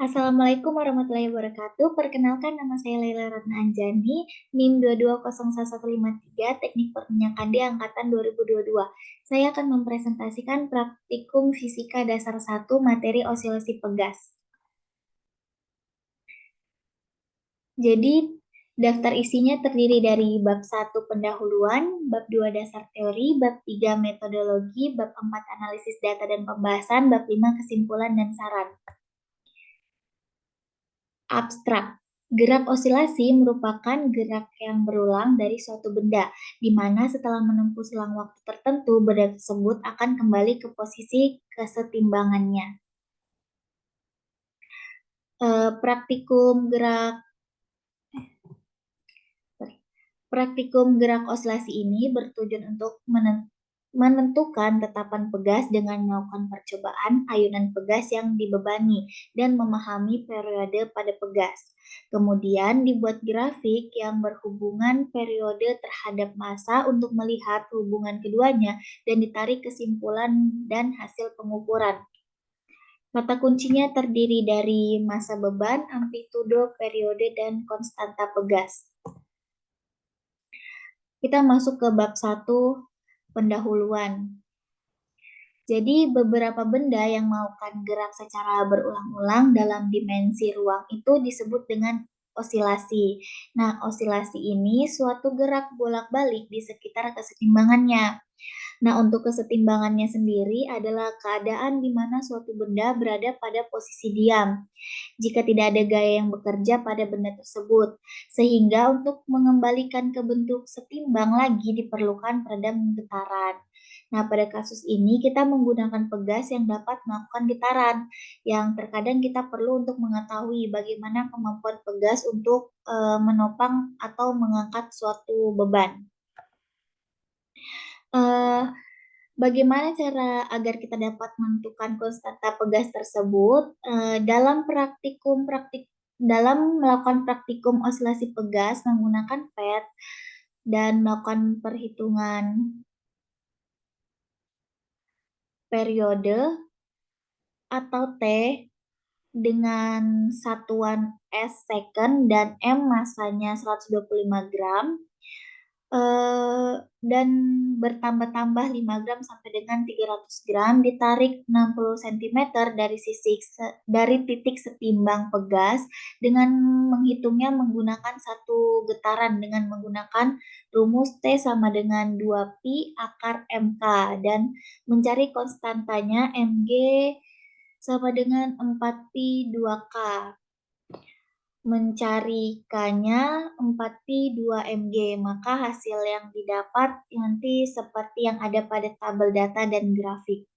Assalamualaikum warahmatullahi wabarakatuh. Perkenalkan nama saya Laila Ratna Anjani, NIM 22011153, Teknik Perminyakan di Angkatan 2022. Saya akan mempresentasikan praktikum Fisika Dasar 1 materi osilasi pegas. Jadi, daftar isinya terdiri dari bab 1 pendahuluan, bab 2 dasar teori, bab 3 metodologi, bab 4 analisis data dan pembahasan, bab 5 kesimpulan dan saran. Abstrak. Gerak osilasi merupakan gerak yang berulang dari suatu benda, di mana setelah menempuh selang waktu tertentu, benda tersebut akan kembali ke posisi kesetimbangannya. Praktikum gerak osilasi ini bertujuan untuk menentukan tetapan pegas dengan melakukan percobaan ayunan pegas yang dibebani dan memahami periode pada pegas. Kemudian dibuat grafik yang berhubungan periode terhadap massa untuk melihat hubungan keduanya dan ditarik kesimpulan dan hasil pengukuran. Kata kuncinya terdiri dari massa beban, amplitudo, periode, dan konstanta pegas. Kita masuk ke bab 1 pendahuluan. Jadi beberapa benda yang melakukan gerak secara berulang-ulang dalam dimensi ruang itu disebut dengan osilasi. Nah, osilasi ini suatu gerak bolak-balik di sekitar kesetimbangannya. Nah, untuk kesetimbangannya sendiri adalah keadaan di mana suatu benda berada pada posisi diam jika tidak ada gaya yang bekerja pada benda tersebut. Sehingga untuk mengembalikan ke bentuk setimbang lagi diperlukan peredam getaran. Nah, pada kasus ini kita menggunakan pegas yang dapat melakukan getaran, yang terkadang kita perlu untuk mengetahui bagaimana kemampuan pegas untuk menopang atau mengangkat suatu beban. Bagaimana cara agar kita dapat menentukan konstanta pegas tersebut? Dalam melakukan praktikum osilasi pegas menggunakan PET dan melakukan perhitungan periode atau T dengan satuan S second dan M massanya 125 gram dan bertambah-tambah 5 gram sampai dengan 300 gram ditarik 60 cm dari titik setimbang pegas dengan menghitungnya menggunakan satu getaran dengan menggunakan rumus T sama dengan 2pi akar MK dan mencari konstantanya Mg sama dengan 4pi 2K. Mencari K-nya 4pi 2mg, maka hasil yang didapat nanti seperti yang ada pada tabel data dan grafik.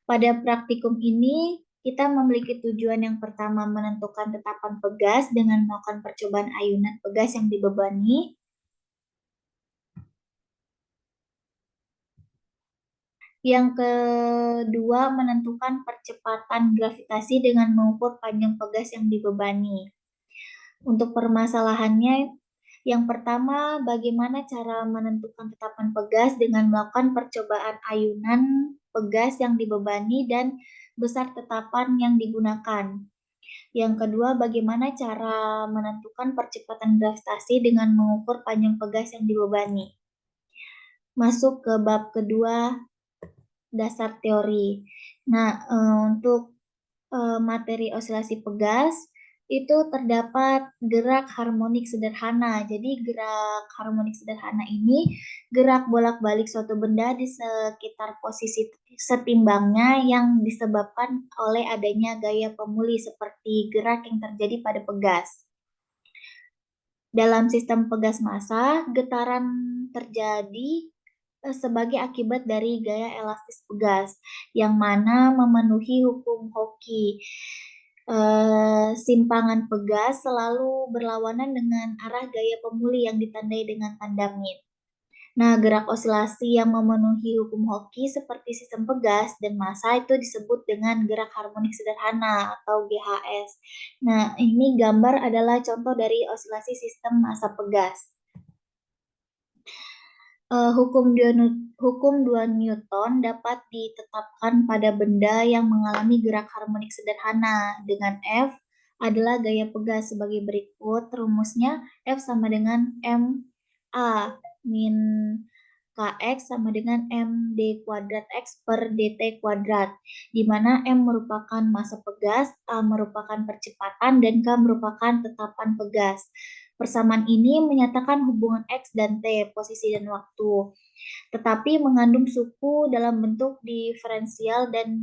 Pada praktikum ini, kita memiliki tujuan yang pertama menentukan tetapan pegas dengan melakukan percobaan ayunan pegas yang dibebani. Yang kedua, menentukan percepatan gravitasi dengan mengukur panjang pegas yang dibebani. Untuk permasalahannya, yang pertama, bagaimana cara menentukan tetapan pegas dengan melakukan percobaan ayunan pegas yang dibebani dan besar tetapan yang digunakan. Yang kedua, bagaimana cara menentukan percepatan gravitasi dengan mengukur panjang pegas yang dibebani. Masuk ke bab kedua, dasar teori. Nah, untuk materi osilasi pegas itu terdapat gerak harmonik sederhana. Jadi gerak harmonik sederhana ini gerak bolak-balik suatu benda di sekitar posisi setimbangnya yang disebabkan oleh adanya gaya pemulih seperti gerak yang terjadi pada pegas. Dalam sistem pegas massa, getaran terjadi sebagai akibat dari gaya elastis pegas, yang mana memenuhi hukum Hooke. Simpangan pegas selalu berlawanan dengan arah gaya pemulih yang ditandai dengan tanda min. Nah, gerak osilasi yang memenuhi hukum Hooke seperti sistem pegas dan massa itu disebut dengan gerak harmonik sederhana atau GHS. Nah, ini gambar adalah contoh dari osilasi sistem massa pegas. Hukum 2 Newton dapat ditetapkan pada benda yang mengalami gerak harmonik sederhana, dengan F adalah gaya pegas sebagai berikut. Rumusnya F sama dengan MA min Kx sama dengan MD kuadrat X per DT kuadrat, di mana M merupakan massa pegas, A merupakan percepatan, dan K merupakan tetapan pegas. Persamaan ini menyatakan hubungan X dan T, posisi dan waktu, tetapi mengandung suku dalam bentuk diferensial dan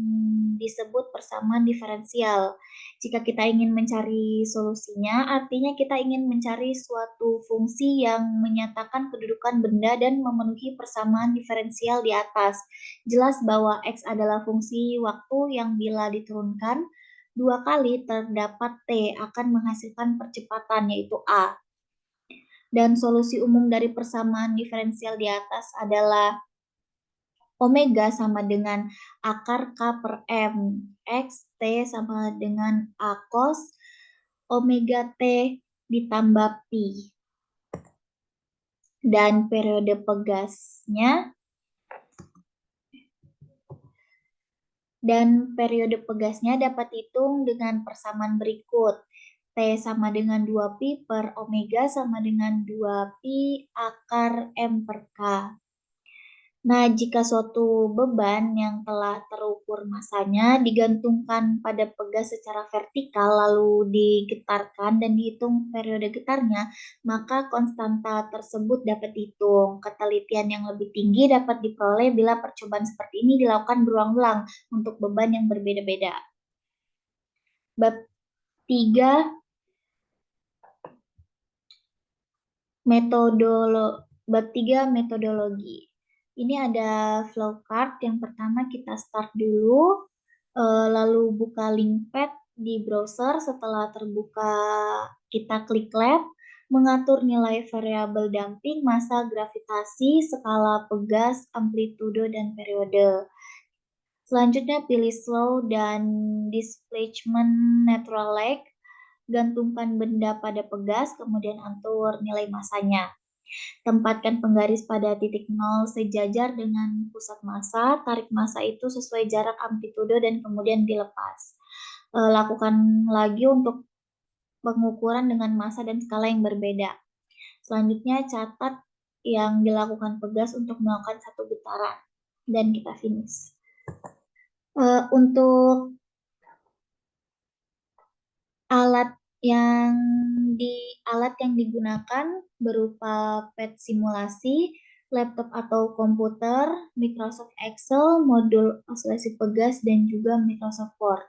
disebut persamaan diferensial. Jika kita ingin mencari solusinya, artinya kita ingin mencari suatu fungsi yang menyatakan kedudukan benda dan memenuhi persamaan diferensial di atas. Jelas bahwa X adalah fungsi waktu yang bila diturunkan 2 kali terdapat T akan menghasilkan percepatan, yaitu A. Dan solusi umum dari persamaan diferensial di atas adalah omega sama dengan akar K per M, X, T sama dengan A cos omega T ditambah Pi. Dan periode pegasnya dapat dihitung dengan persamaan berikut. T sama dengan 2pi per omega sama dengan 2pi akar M per K. Nah, jika suatu beban yang telah terukur masanya digantungkan pada pegas secara vertikal lalu digetarkan dan dihitung periode getarnya, maka konstanta tersebut dapat dihitung. Ketelitian yang lebih tinggi dapat diperoleh bila percobaan seperti ini dilakukan berulang-ulang untuk beban yang berbeda-beda. Bab 3 metodologi. Ini ada flowchart. Yang pertama kita start dulu, lalu buka linkpad di browser. Setelah terbuka, kita klik lab, mengatur nilai variabel damping, massa, gravitasi, skala pegas, amplitudo, dan periode. Selanjutnya pilih slow dan displacement natural lag. Gantungkan benda pada pegas, kemudian atur nilai massanya. Tempatkan penggaris pada titik 0 sejajar dengan pusat massa, tarik massa itu sesuai jarak amplitudo dan kemudian dilepas. Lakukan lagi untuk pengukuran dengan massa dan skala yang berbeda. Selanjutnya catat yang dilakukan pegas untuk melakukan satu getaran dan kita finish. Untuk alat yang digunakan berupa pad simulasi, laptop atau komputer, Microsoft Excel, modul osilasi pegas, dan juga Microsoft Word.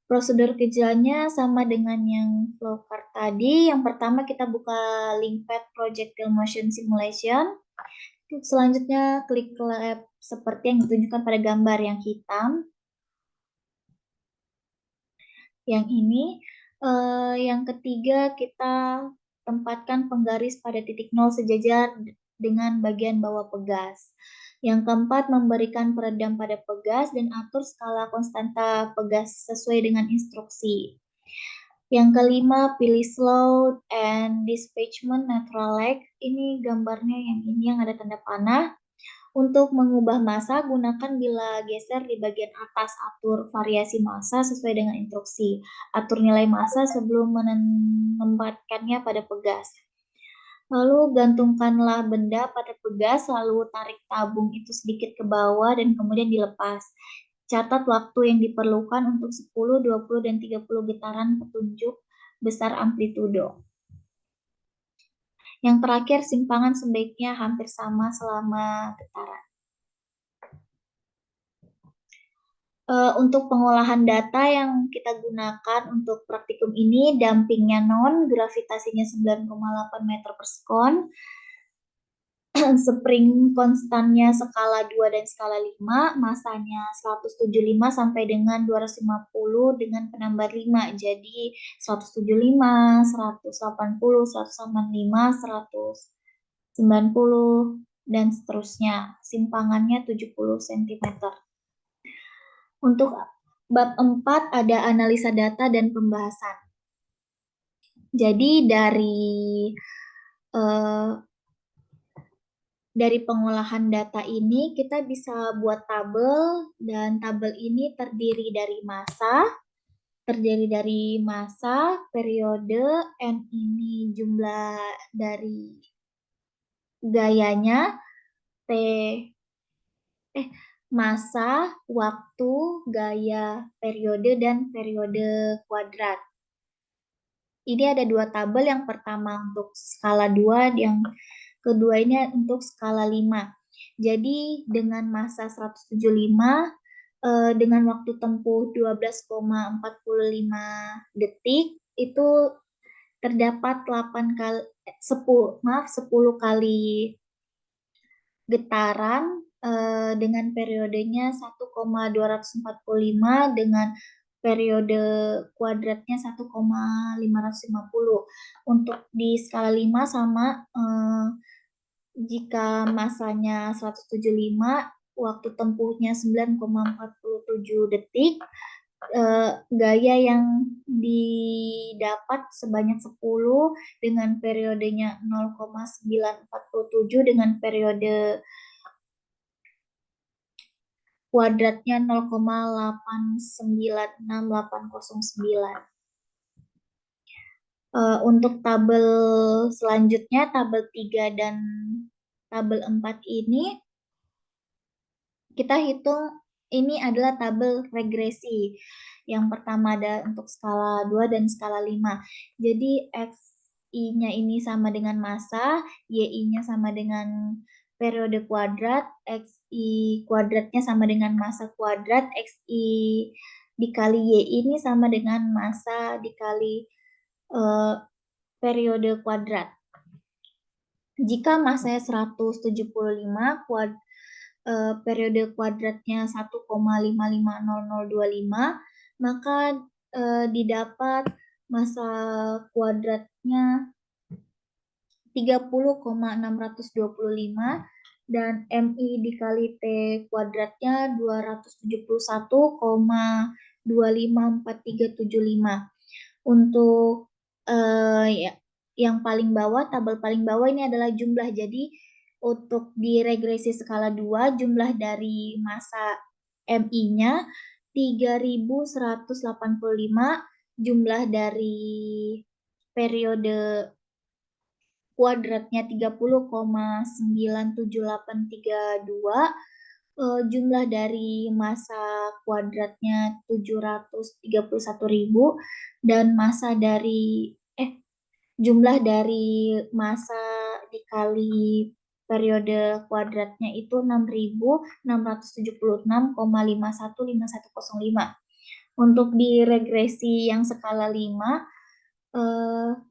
Prosedur kerjanya sama dengan yang flowchart tadi. Yang pertama kita buka linkpad projectile motion simulation. Selanjutnya klik lab seperti yang ditunjukkan pada gambar yang hitam. Yang ini. Yang ketiga, kita tempatkan penggaris pada titik 0 sejajar dengan bagian bawah pegas. Yang keempat, memberikan peredam pada pegas dan atur skala konstanta pegas sesuai dengan instruksi. Yang kelima, pilih slow and displacement natural lag. Ini gambarnya yang ini yang ada tanda panah. Untuk mengubah massa, gunakan bila geser di bagian atas, atur variasi massa sesuai dengan instruksi. Atur nilai massa sebelum menempatkannya pada pegas. Lalu gantungkanlah benda pada pegas, lalu tarik tabung itu sedikit ke bawah dan kemudian dilepas. Catat waktu yang diperlukan untuk 10, 20, dan 30 getaran petunjuk besar amplitudo. Yang terakhir, simpangan sebaiknya hampir sama selama getaran. Untuk pengolahan data yang kita gunakan untuk praktikum ini, dampingnya non, gravitasinya 9,8 meter per sekon, spring konstannya skala 2 dan skala 5, masanya 175 sampai dengan 250 dengan penambah 5, jadi 175, 180, 185, 190, dan seterusnya. Simpangannya 70 cm. Untuk bab 4 ada analisa data dan pembahasan. Jadi dari Dari pengolahan data ini kita bisa buat tabel, dan tabel ini terdiri dari masa, periode, N ini jumlah dari gayanya, T masa, waktu, gaya, periode, dan periode kuadrat. Ini ada dua tabel, yang pertama untuk skala 2, yang kedua ini untuk skala 5. Jadi dengan masa 175, dengan waktu tempuh 12,45 detik, itu terdapat 10 kali getaran dengan periodenya 1,245 dengan periode kuadratnya 1,550. Untuk di skala 5 sama, jika masanya 175, waktu tempuhnya 9,47 detik, gaya yang didapat sebanyak 10 dengan periodenya 0,947 dengan periode kuadratnya 0,8968809. Untuk tabel selanjutnya, tabel 3 dan tabel 4 ini, kita hitung, ini adalah tabel regresi. Yang pertama ada untuk skala 2 dan skala 5. Jadi XI-nya ini sama dengan masa, YI-nya sama dengan periode kuadrat, XI kuadratnya sama dengan masa kuadrat, XI dikali YI ini sama dengan masa dikali periode kuadrat. Jika masanya 175, periode kuadratnya 1,550025, maka didapat masa kuadratnya 30,625 dan MI dikali T kuadratnya 271,254375. Untuk yang paling bawah, tabel paling bawah ini adalah jumlah. Jadi untuk di regresi skala 2, jumlah dari masa MI-nya 3185, jumlah dari periode kuadratnya 30,97832, jumlah dari masa kuadratnya 731.000, dan jumlah dari masa dikali periode kuadratnya itu 6.676,515105. Untuk di regresi yang skala 5,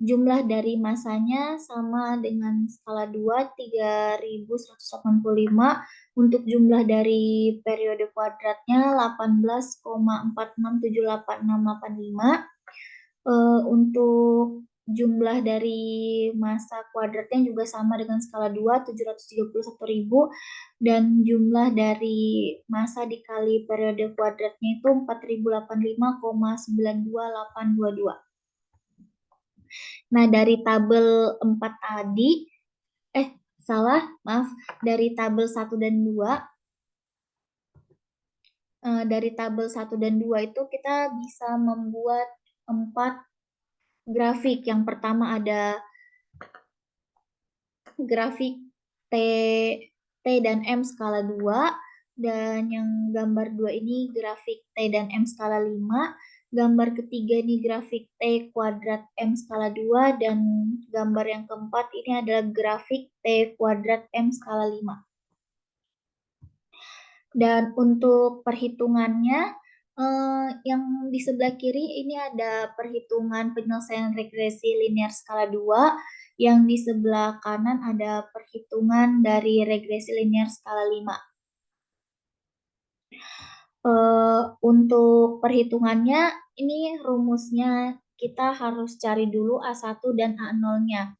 jumlah dari masanya sama dengan skala 2, 3185. Untuk jumlah dari periode kuadratnya 18,46786685. Untuk jumlah dari masa kuadratnya juga sama dengan skala 2, 731.000, dan jumlah dari masa dikali periode kuadratnya itu 4085,922822. Nah, dari tabel 4 tadi, dari tabel 1 dan 2, dari tabel 1 dan 2 itu kita bisa membuat 4 grafik. Yang pertama ada grafik T dan M skala 2, dan yang gambar 2 ini grafik T dan M skala 5, gambar ketiga ini grafik T kuadrat M skala 2, dan gambar yang keempat ini adalah grafik T kuadrat M skala 5. Dan untuk perhitungannya, yang di sebelah kiri ini ada perhitungan penyelesaian regresi linear skala 2, yang di sebelah kanan ada perhitungan dari regresi linear skala 5. Untuk perhitungannya, ini rumusnya kita harus cari dulu A1 dan A0-nya.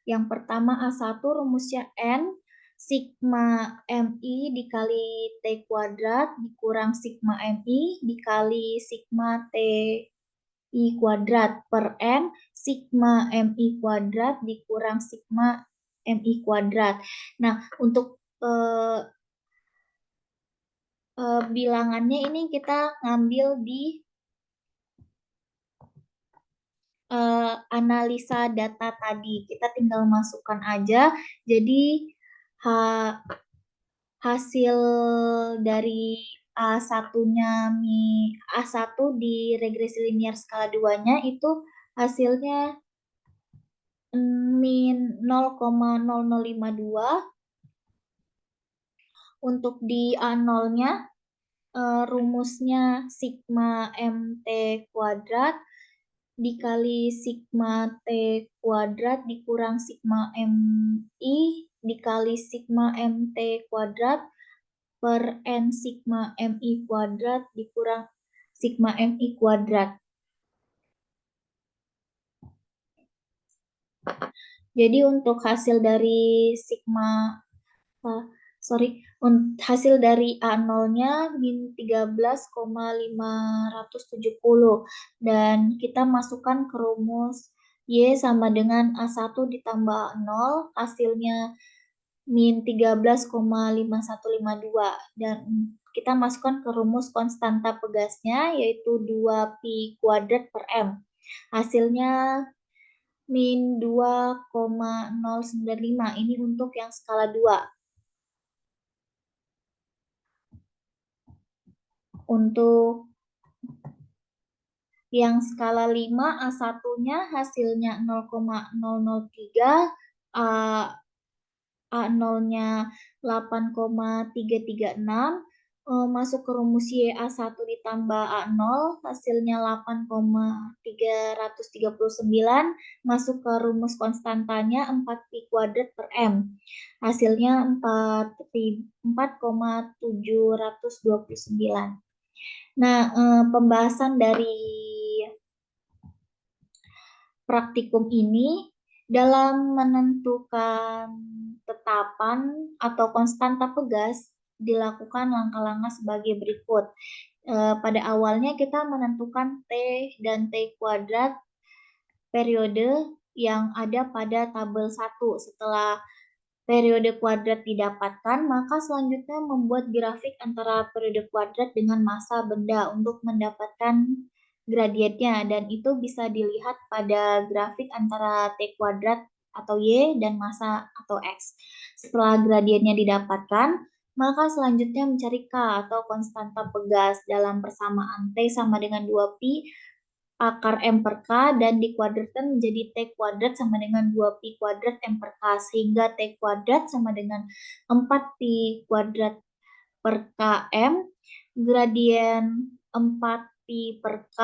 Yang pertama A1 rumusnya N sigma MI dikali T kuadrat dikurang sigma MI dikali sigma TI kuadrat per N sigma MI kuadrat dikurang sigma MI kuadrat. Nah, untuk bilangannya ini kita ngambil di analisa data tadi. Kita tinggal masukkan aja. Jadi hasil dari A1-nya A1 di regresi linear skala 2-nya itu hasilnya min 0,0052. Untuk di A0-nya rumusnya sigma MT kuadrat dikali sigma T kuadrat dikurang sigma MI dikali sigma MT kuadrat per N sigma MI kuadrat dikurang sigma MI kuadrat. Jadi untuk hasil dari hasil dari A0-nya min 13,570 dan kita masukkan ke rumus Y sama dengan A1 ditambah 0, hasilnya min 13,5152 dan kita masukkan ke rumus konstanta pegasnya yaitu 2pi kuadrat per M. Hasilnya min 2,095. Ini untuk yang skala 2. Untuk yang skala 5 A1-nya hasilnya 0,003, A0-nya 8,336, masuk ke rumus Y A1 ditambah A0 hasilnya 8,339, masuk ke rumus konstantanya 4pi kuadrat per M. Hasilnya 4,729. Nah, pembahasan dari praktikum ini dalam menentukan tetapan atau konstanta pegas dilakukan langkah-langkah sebagai berikut. Pada awalnya kita menentukan T dan T kuadrat periode yang ada pada tabel 1. Setelah periode kuadrat didapatkan, maka selanjutnya membuat grafik antara periode kuadrat dengan massa benda untuk mendapatkan gradiennya, dan itu bisa dilihat pada grafik antara T kuadrat atau Y dan massa atau X. Setelah gradiennya didapatkan, maka selanjutnya mencari K atau konstanta pegas dalam persamaan T sama dengan 2pi akar M per K dan dikuadratkan menjadi T kuadrat sama dengan 2pi kuadrat M per K sehingga T kuadrat sama dengan 4pi kuadrat per Km, gradien 4pi per K,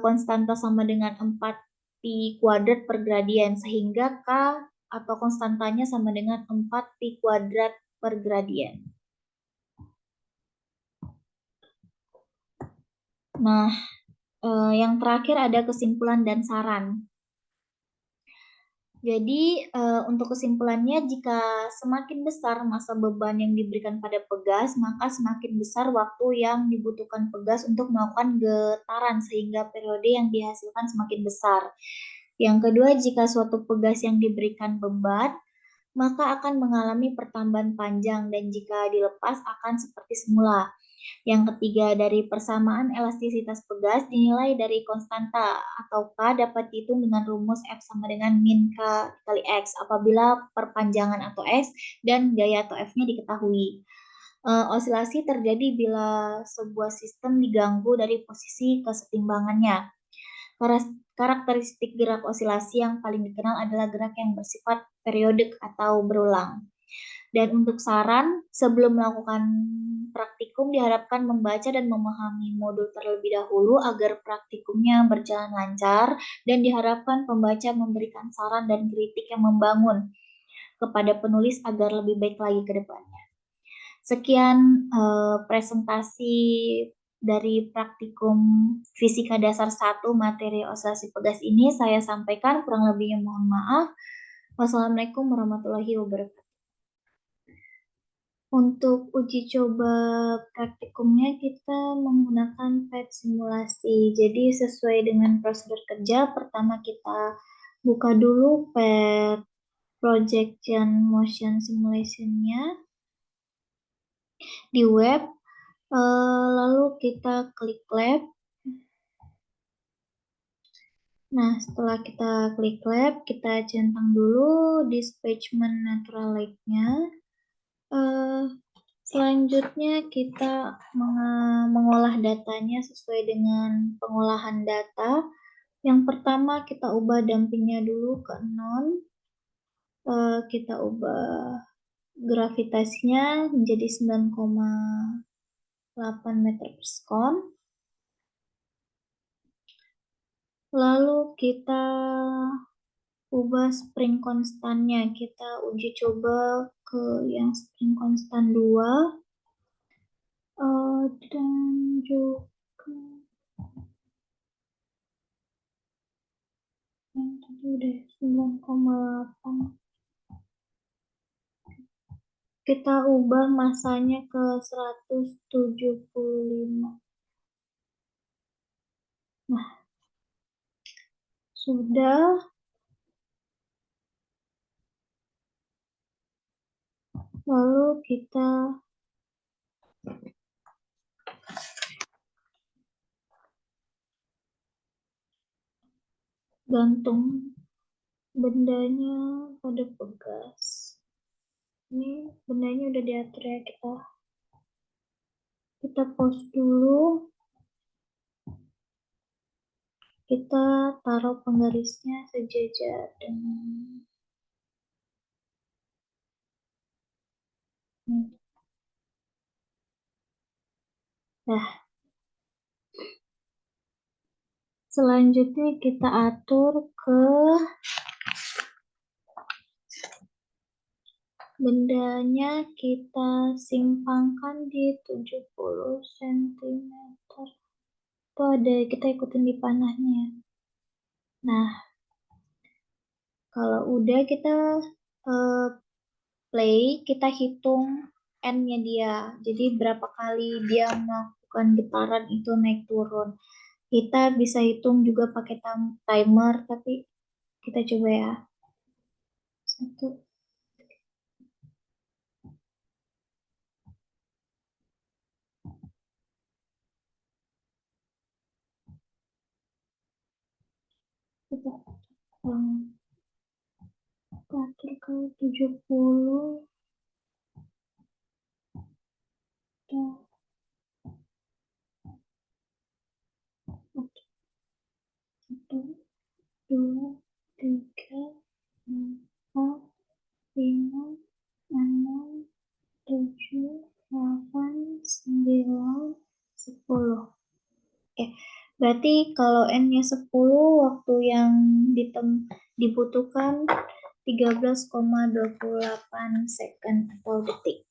konstanta sama dengan 4pi kuadrat per gradien sehingga K atau konstantanya sama dengan 4pi kuadrat per gradien. Nah, yang terakhir ada kesimpulan dan saran. Jadi, untuk kesimpulannya, jika semakin besar massa beban yang diberikan pada pegas, maka semakin besar waktu yang dibutuhkan pegas untuk melakukan getaran sehingga periode yang dihasilkan semakin besar. Yang kedua, jika suatu pegas yang diberikan beban, maka akan mengalami pertambahan panjang dan jika dilepas akan seperti semula. Yang ketiga, dari persamaan elastisitas pegas dinilai dari konstanta atau K dapat dihitung dengan rumus F sama dengan min K kali X apabila perpanjangan atau X dan gaya atau F-nya diketahui. Osilasi terjadi bila sebuah sistem diganggu dari posisi kesetimbangannya. Karakteristik gerak osilasi yang paling dikenal adalah gerak yang bersifat periodik atau berulang. Dan untuk saran, sebelum melakukan praktikum diharapkan membaca dan memahami modul terlebih dahulu agar praktikumnya berjalan lancar dan diharapkan pembaca memberikan saran dan kritik yang membangun kepada penulis agar lebih baik lagi ke depannya. Sekian presentasi dari praktikum Fisika Dasar 1 materi osilasi pegas ini saya sampaikan, kurang lebihnya mohon maaf. Wassalamualaikum warahmatullahi wabarakatuh. Untuk uji coba praktikumnya kita menggunakan PET simulasi. Jadi sesuai dengan prosedur kerja, pertama kita buka dulu PET projection motion simulation-nya di web. Lalu kita klik lab. Nah, setelah kita klik lab, kita centang dulu displacement natural light-nya. Selanjutnya kita mengolah datanya sesuai dengan pengolahan data. Yang pertama kita ubah dampingnya dulu ke 0. Kita ubah gravitasinya menjadi 9,8 meter per sekon. Lalu kita ubah spring konstannya. Kita uji coba ke yang spring konstan 2. Dan juga yang tadi udah 9,8. Kita ubah masanya ke 175. Nah, sudah. Lalu kita gantung bendanya pada pegas. Ini bendanya udah diatur ya, kita pause dulu. Kita taruh penggarisnya sejajar dengan ini. Nah, selanjutnya kita atur ke bendanya, kita simpangkan di 70 cm. Itu ada, kita ikutin di panahnya. Nah, kalau udah kita play, kita hitung N-nya dia. Jadi berapa kali dia melakukan getaran itu naik turun. Kita bisa hitung juga pakai timer, tapi kita coba ya. 1. Kita atur ke 70. Oke. 1, 2, 3, 4, 5, 6, 7, 8, 9, 10. Oke, berarti kalau N-nya 10, waktu yang dibutuhkan 13,28 second atau detik.